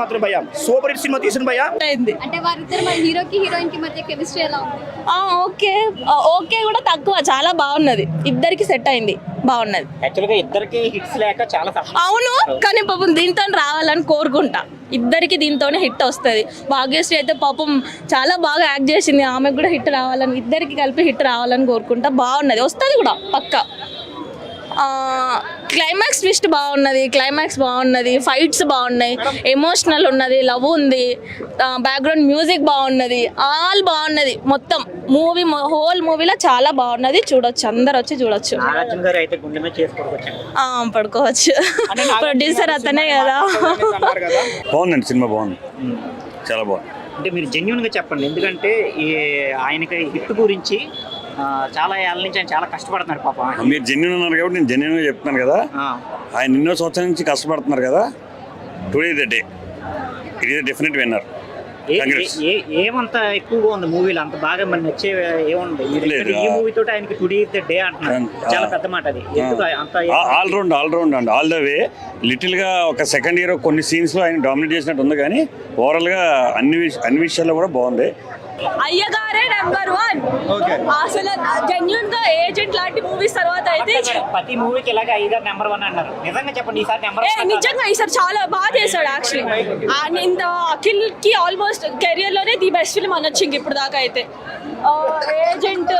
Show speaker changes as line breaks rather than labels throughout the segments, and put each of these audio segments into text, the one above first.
మాత్రం భయ్యా super hit cinema తీసిన భయ్యా.
అంటే వారిద్దరు మన హీరోకి హీరోయిన్ కి మధ్య కెమిస్ట్రీ ఎలా ఉంది?
ఓకే ఓకే కూడా తక్కువ, చాలా బాగున్నది, ఇద్దరికి సెట్ అయింది, బాగున్నది.
యాక్చువల్గా ఇద్దరికి హిట్స్ లేక చాలా
అవును, కానీ పాపం దీంతో రావాలని కోరుకుంటా, ఇద్దరికి దీంతోనే హిట్ వస్తుంది. భాగ్యశ్రీ అయితే పాపం చాలా బాగా యాక్ట్ చేసింది, ఆమెకు కూడా హిట్ రావాలని, ఇద్దరికి కలిపి హిట్ రావాలని కోరుకుంటా. బాగున్నది, వస్తుంది కూడా పక్కా. క్లైమాక్స్ ట్విస్ట్ బాగున్నది, ఫైట్స్ బాగున్నాయి, ఎమోషనల్ ఉన్నది, లవ్ ఉంది, బ్యాక్గ్రౌండ్ మ్యూజిక్ బాగున్నది, ఆల్ బాగున్నది. మొత్తం మూవీ హోల్ మూవీలో చాలా బాగున్నది, చూడొచ్చు, అందరు వచ్చి చూడొచ్చు. పడుకోవచ్చు, ప్రొడ్యూసర్ అతనే కదా.
బాగుందండి సినిమా, బాగుంది, చాలా బాగుంది.
అంటే మీరు జెన్యున్ గా చెప్పండి, ఎందుకంటే ఆయనకి హిట్ గురించి చాలా ఏళ్ళ నుంచి ఆయన చాలా కష్టపడుతున్నారు పాపం.
మీరు జెన్యున్ అన్నారు కాబట్టి నేను జెన్యున్ గా చెప్తున్నాను కదా. ఆయన ఎన్నో సంవత్సరాల నుంచి కష్టపడుతున్నారు కదా. Today the day it is definite winner.
ఏమంత ఎక్కువగా ఉంది మూవీలో, అంత బాగా మరి నచ్చే ఏముంది ఈ మూవీ తోటి ఆయనకి టుడే ద డే అంటున్నారు, చాలా పెద్ద మాట అది.
All round and all the way. Little గా ఒక సెకండ్ ఇయర్ కొన్ని సీన్స్ లో ఆయన డామినేట్ చేసినట్టు ఉంది, కానీ ఓవరాల్ గా అన్ని విషయాల్లో కూడా బాగుంది.
అయ్యగారే నెంబర్ 1. అసలు జెన్యూన్ గా ఏజెంట్ లాంటి మూవీస్ తర్వాత అయితే
ప్రతి మూవీకి ఇలాగే అయ్యగారు నెంబర్ 1 అన్నారు. నిజంగా చెప్పండి, ఈసారి
నిజంగా ఈసారి చాలా బాగా చేశాడు యాక్చువల్లీ. ఇంత అఖిల్ కి ఆల్మోస్ట్ కెరియర్ లోనే ది బెస్ట్ ఫిల్మ్ అనొచ్చు ఇంక ఇప్పుడు దాకా అయితే. ఏజెంట్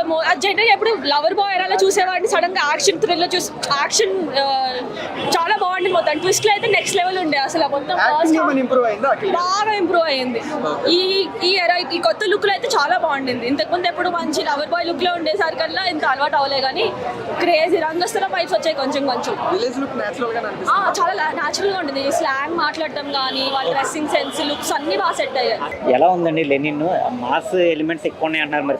జనరల్గా ఎప్పుడు లవర్ బాయ్ అలా చూసేవాడిని, సడన్ గా యాక్షన్ థ్రిల్లర్ చూసి యాక్షన్ చాలా బాగుంది. మొత్తం ట్విస్ట్ లో అయితే నెక్స్ట్ లెవెల్ ఉండే, అసలు మొత్తం బాగా ఇంప్రూవ్ అయ్యింది. ఈ కొత్త లుక్ లో అయితే చాలా బాగుండింది. ఇంతకుముందు ఎప్పుడు మంచి లవర్ బాయ్ లుక్ లో ఉండేసారి కల్లా ఇంత అలవాటు అవ్వలే, కానీ క్రేజీ రంగస్థల పైప్స్ వచ్చాయి కొంచెం చాలా న్యాచురల్ గా ఉంటుంది. స్లాంగ్ మాట్లాడటం కానీ, వాళ్ళ డ్రెస్సింగ్ సెన్స్, లుక్స్ అన్ని బాగా సెట్ అయ్యాయి.
ఎలా ఉందండి లెనిన్? మాస్ ఎలిమెంట్స్ ఎక్కువ ఉన్నాయి అన్నారు, మరి